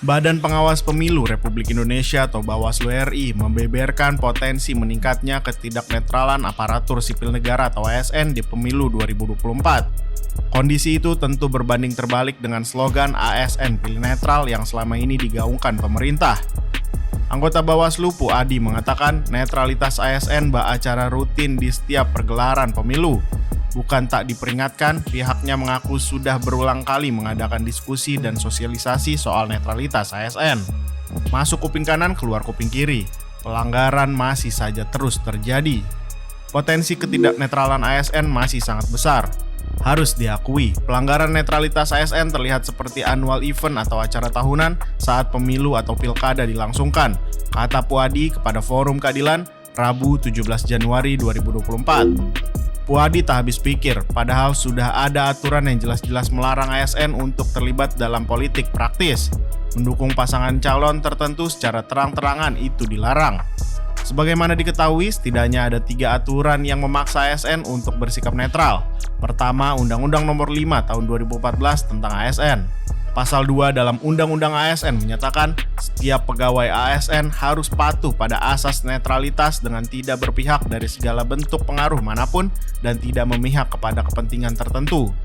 Badan Pengawas Pemilu Republik Indonesia atau Bawaslu RI membeberkan potensi meningkatnya ketidaknetralan aparatur sipil negara atau ASN di pemilu 2024. Kondisi itu tentu berbanding terbalik dengan slogan ASN Pilih Netral yang selama ini digaungkan pemerintah. Anggota Bawaslu Puadi mengatakan netralitas ASN bak acara rutin di setiap pergelaran pemilu. Bukan tak diperingatkan, pihaknya mengaku sudah berulang kali mengadakan diskusi dan sosialisasi soal netralitas ASN. Masuk kuping kanan, keluar kuping kiri. Pelanggaran masih saja terus terjadi. Potensi ketidaknetralan ASN masih sangat besar. Harus diakui, pelanggaran netralitas ASN terlihat seperti annual event atau acara tahunan saat pemilu atau pilkada dilangsungkan, kata Puadi kepada Forum Keadilan, Rabu 17 Januari 2024. Puadi tak habis pikir, padahal sudah ada aturan yang jelas-jelas melarang ASN untuk terlibat dalam politik praktis. Mendukung pasangan calon tertentu secara terang-terangan itu dilarang. Sebagaimana diketahui, setidaknya ada 3 aturan yang memaksa ASN untuk bersikap netral. Pertama, Undang-Undang Nomor 5 Tahun 2014 tentang ASN. Pasal 2 dalam Undang-Undang ASN menyatakan setiap pegawai ASN harus patuh pada asas netralitas dengan tidak berpihak dari segala bentuk pengaruh manapun dan tidak memihak kepada kepentingan tertentu.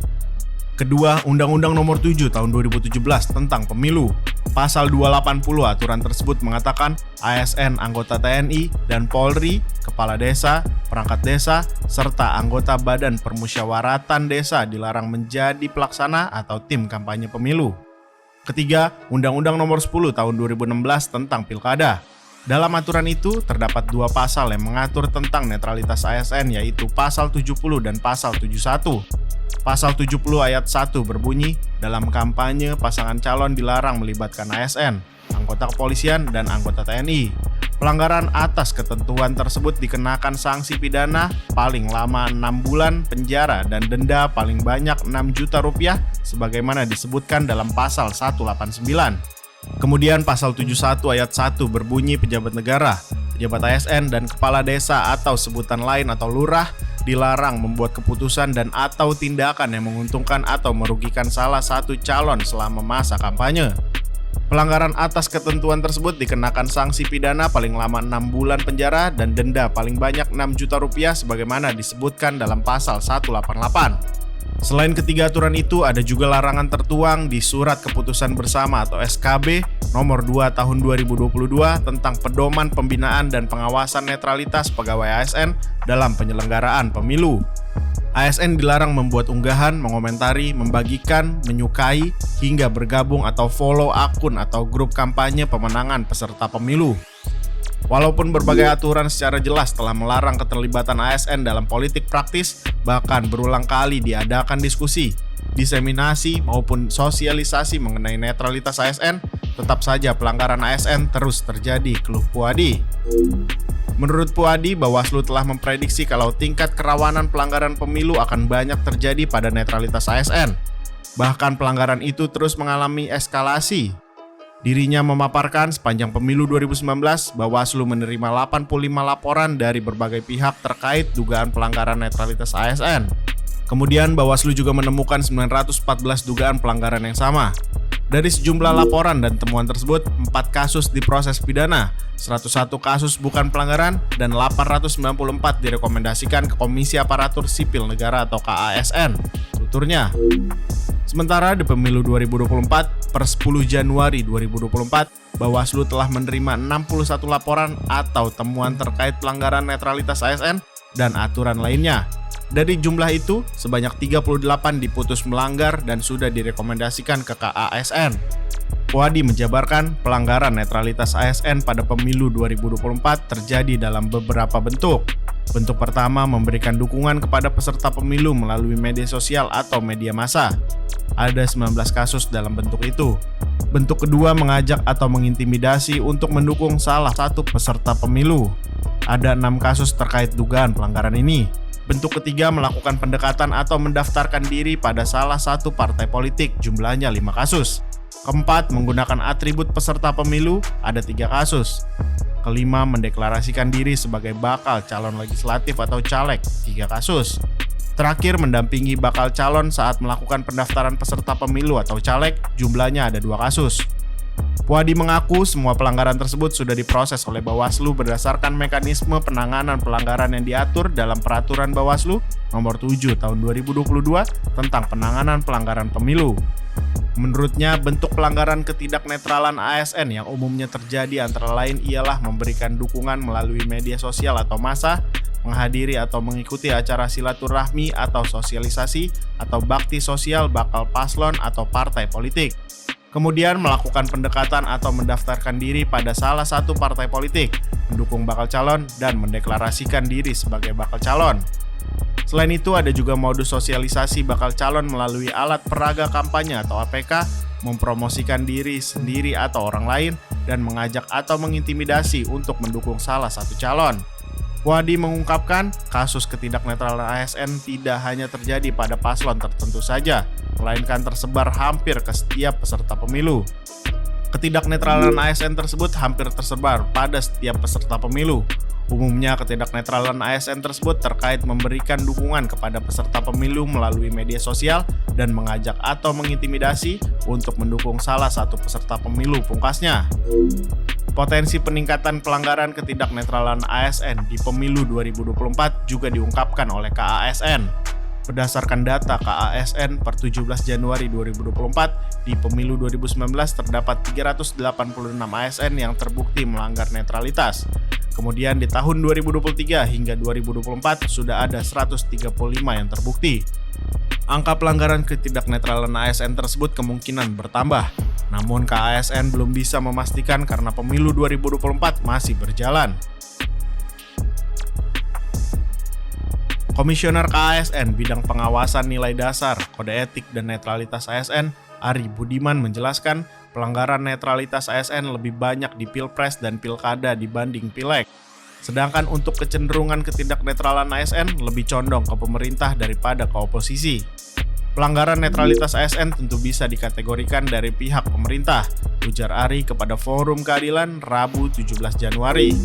Kedua, Undang-Undang Nomor 7 Tahun 2017 tentang Pemilu. Pasal 280 aturan tersebut mengatakan ASN anggota TNI dan Polri, kepala desa, perangkat desa, serta anggota Badan Permusyawaratan Desa dilarang menjadi pelaksana atau tim kampanye pemilu. Ketiga, Undang-Undang Nomor 10 Tahun 2016 tentang Pilkada. Dalam aturan itu terdapat 2 pasal yang mengatur tentang netralitas ASN, yaitu Pasal 70 dan Pasal 71. Pasal 70 ayat 1 berbunyi, dalam kampanye pasangan calon dilarang melibatkan ASN, anggota kepolisian, dan anggota TNI. Pelanggaran atas ketentuan tersebut dikenakan sanksi pidana paling lama 6 bulan penjara dan denda paling banyak 6 juta rupiah sebagaimana disebutkan dalam Pasal 189. Kemudian Pasal 71 ayat 1 berbunyi pejabat negara, pejabat ASN, dan kepala desa atau sebutan lain atau lurah dilarang membuat keputusan dan atau tindakan yang menguntungkan atau merugikan salah satu calon selama masa kampanye. Pelanggaran atas ketentuan tersebut dikenakan sanksi pidana paling lama 6 bulan penjara dan denda paling banyak 6 juta rupiah sebagaimana disebutkan dalam Pasal 188. Selain ketiga aturan itu, ada juga larangan tertuang di Surat Keputusan Bersama atau SKB Nomor 2 Tahun 2022 tentang pedoman pembinaan dan pengawasan netralitas pegawai ASN dalam penyelenggaraan pemilu. ASN dilarang membuat unggahan, mengomentari, membagikan, menyukai, hingga bergabung atau follow akun atau grup kampanye pemenangan peserta pemilu. Walaupun berbagai aturan secara jelas telah melarang keterlibatan ASN dalam politik praktis, bahkan berulang kali diadakan diskusi, diseminasi maupun sosialisasi mengenai netralitas ASN, tetap saja pelanggaran ASN terus terjadi, keluh Puadi. Menurut Puadi, Bawaslu telah memprediksi kalau tingkat kerawanan pelanggaran pemilu akan banyak terjadi pada netralitas ASN. Bahkan pelanggaran itu terus mengalami eskalasi. Dirinya memaparkan sepanjang pemilu 2019, Bawaslu menerima 85 laporan dari berbagai pihak terkait dugaan pelanggaran netralitas ASN. Kemudian Bawaslu juga menemukan 914 dugaan pelanggaran yang sama. Dari sejumlah laporan dan temuan tersebut, 4 kasus diproses pidana, 101 kasus bukan pelanggaran, dan 894 direkomendasikan ke Komisi Aparatur Sipil Negara atau KASN, tuturnya. Sementara di pemilu 2024, per 10 Januari 2024, Bawaslu telah menerima 61 laporan atau temuan terkait pelanggaran netralitas ASN dan aturan lainnya. Dari jumlah itu, sebanyak 38 diputus melanggar dan sudah direkomendasikan ke KASN. Puadi menjabarkan pelanggaran netralitas ASN pada pemilu 2024 terjadi dalam beberapa bentuk. Bentuk pertama, memberikan dukungan kepada peserta pemilu melalui media sosial atau media massa. Ada 19 kasus dalam bentuk itu. Bentuk kedua, mengajak atau mengintimidasi untuk mendukung salah satu peserta pemilu. Ada 6 kasus terkait dugaan pelanggaran ini. Bentuk ketiga, melakukan pendekatan atau mendaftarkan diri pada salah satu partai politik, jumlahnya 5 kasus. Keempat, menggunakan atribut peserta pemilu, ada 3 kasus. Kelima, mendeklarasikan diri sebagai bakal calon legislatif atau caleg, 3 kasus. Terakhir, mendampingi bakal calon saat melakukan pendaftaran peserta pemilu atau caleg, jumlahnya ada 2 kasus. Puadi mengaku semua pelanggaran tersebut sudah diproses oleh Bawaslu berdasarkan mekanisme penanganan pelanggaran yang diatur dalam Peraturan Bawaslu Nomor 7 Tahun 2022 tentang penanganan pelanggaran pemilu. Menurutnya, bentuk pelanggaran ketidaknetralan ASN yang umumnya terjadi antara lain ialah memberikan dukungan melalui media sosial atau massa, menghadiri atau mengikuti acara silaturahmi atau sosialisasi, atau bakti sosial bakal paslon atau partai politik. Kemudian melakukan pendekatan atau mendaftarkan diri pada salah satu partai politik, mendukung bakal calon, dan mendeklarasikan diri sebagai bakal calon. Selain itu, ada juga modus sosialisasi bakal calon melalui alat peraga kampanye atau APK, mempromosikan diri sendiri atau orang lain, dan mengajak atau mengintimidasi untuk mendukung salah satu calon. Puadi mengungkapkan, kasus ketidaknetralan ASN tidak hanya terjadi pada paslon tertentu saja, melainkan tersebar hampir ke setiap peserta pemilu. Ketidaknetralan ASN tersebut hampir tersebar pada setiap peserta pemilu. Umumnya, ketidaknetralan ASN tersebut terkait memberikan dukungan kepada peserta pemilu melalui media sosial dan mengajak atau mengintimidasi untuk mendukung salah satu peserta pemilu, pungkasnya. Potensi peningkatan pelanggaran ketidaknetralan ASN di pemilu 2024 juga diungkapkan oleh KASN. Berdasarkan data KASN per 17 Januari 2024, di pemilu 2019 terdapat 386 ASN yang terbukti melanggar netralitas. Kemudian di tahun 2023 hingga 2024 sudah ada 135 yang terbukti. Angka pelanggaran ketidaknetralan ASN tersebut kemungkinan bertambah. Namun KASN belum bisa memastikan karena pemilu 2024 masih berjalan. Komisioner KASN bidang pengawasan nilai dasar, kode etik dan netralitas ASN, Ari Budiman menjelaskan, pelanggaran netralitas ASN lebih banyak di Pilpres dan Pilkada dibanding Pileg. Sedangkan untuk kecenderungan ketidaknetralan ASN lebih condong ke pemerintah daripada ke oposisi. Pelanggaran netralitas ASN tentu bisa dikategorikan dari pihak pemerintah, ujar Ari kepada Forum Keadilan Rabu 17 Januari.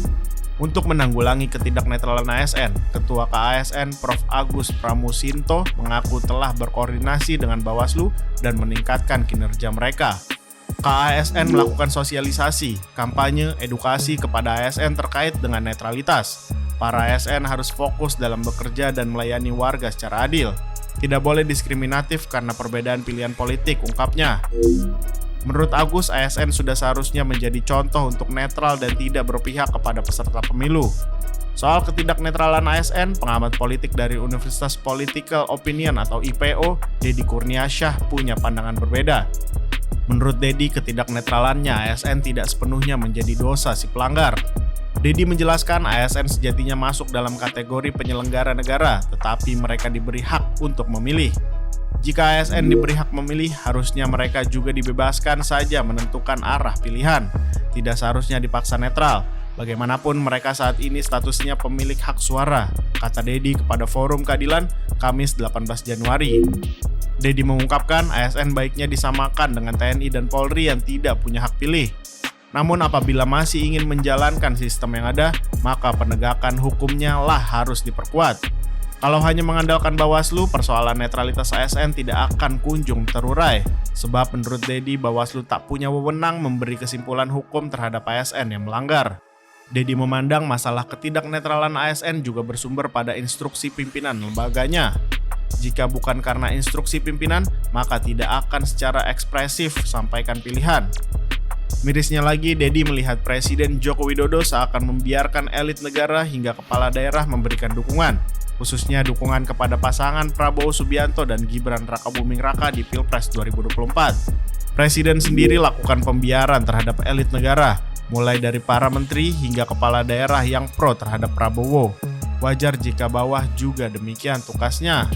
Untuk menanggulangi ketidaknetralan ASN, Ketua KASN Prof. Agus Pramusinto mengaku telah berkoordinasi dengan Bawaslu dan meningkatkan kinerja mereka. KASN melakukan sosialisasi, kampanye, edukasi kepada ASN terkait dengan netralitas. Para ASN harus fokus dalam bekerja dan melayani warga secara adil. Tidak boleh diskriminatif karena perbedaan pilihan politik, ungkapnya. Menurut Agus, ASN sudah seharusnya menjadi contoh untuk netral dan tidak berpihak kepada peserta pemilu. Soal ketidaknetralan ASN, pengamat politik dari Universitas Political Opinion atau IPO, Deddy Kurniasyah punya pandangan berbeda. Menurut Deddy, ketidaknetralannya ASN tidak sepenuhnya menjadi dosa si pelanggar. Deddy menjelaskan ASN sejatinya masuk dalam kategori penyelenggara negara, tetapi mereka diberi hak untuk memilih. Jika ASN diberi hak memilih, harusnya mereka juga dibebaskan saja menentukan arah pilihan. Tidak seharusnya dipaksa netral. Bagaimanapun mereka saat ini statusnya pemilik hak suara, kata Deddy kepada Forum Keadilan Kamis 18 Januari. Deddy mengungkapkan ASN baiknya disamakan dengan TNI dan Polri yang tidak punya hak pilih. Namun apabila masih ingin menjalankan sistem yang ada, maka penegakan hukumnya lah harus diperkuat. Kalau hanya mengandalkan Bawaslu, persoalan netralitas ASN tidak akan kunjung terurai. Sebab menurut Deddy, Bawaslu tak punya wewenang memberi kesimpulan hukum terhadap ASN yang melanggar. Deddy memandang masalah ketidaknetralan ASN juga bersumber pada instruksi pimpinan lembaganya. Jika bukan karena instruksi pimpinan, maka tidak akan secara ekspresif sampaikan pilihan. Mirisnya lagi, Deddy melihat Presiden Joko Widodo seakan membiarkan elit negara hingga kepala daerah memberikan dukungan, khususnya dukungan kepada pasangan Prabowo Subianto dan Gibran Rakabuming Raka di Pilpres 2024. Presiden sendiri lakukan pembiaran terhadap elit negara, mulai dari para menteri hingga kepala daerah yang pro terhadap Prabowo. Wajar jika bawah juga demikian, tukasnya.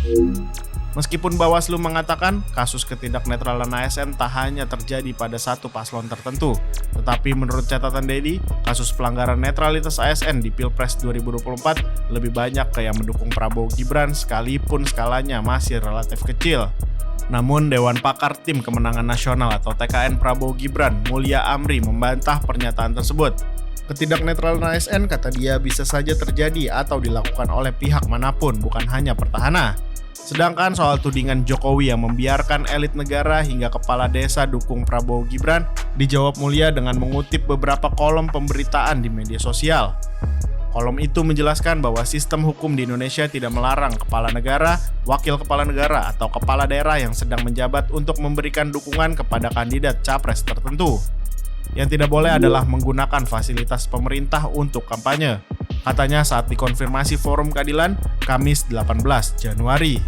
Meskipun Bawaslu mengatakan kasus ketidaknetralan ASN tak hanya terjadi pada satu paslon tertentu, tetapi menurut catatan Deddy, kasus pelanggaran netralitas ASN di Pilpres 2024 lebih banyak ke yang mendukung Prabowo Gibran sekalipun skalanya masih relatif kecil. Namun Dewan Pakar Tim Kemenangan Nasional atau TKN Prabowo Gibran, Mulya Amri, membantah pernyataan tersebut. Ketidaknetralan ASN, kata dia, bisa saja terjadi atau dilakukan oleh pihak manapun, bukan hanya petahana. Sedangkan soal tudingan Jokowi yang membiarkan elit negara hingga kepala desa dukung Prabowo Gibran dijawab Mulia dengan mengutip beberapa kolom pemberitaan di media sosial. Kolom itu menjelaskan bahwa sistem hukum di Indonesia tidak melarang kepala negara, wakil kepala negara, atau kepala daerah yang sedang menjabat untuk memberikan dukungan kepada kandidat capres tertentu. Yang tidak boleh adalah menggunakan fasilitas pemerintah untuk kampanye, katanya saat dikonfirmasi Forum Keadilan Kamis 18 Januari.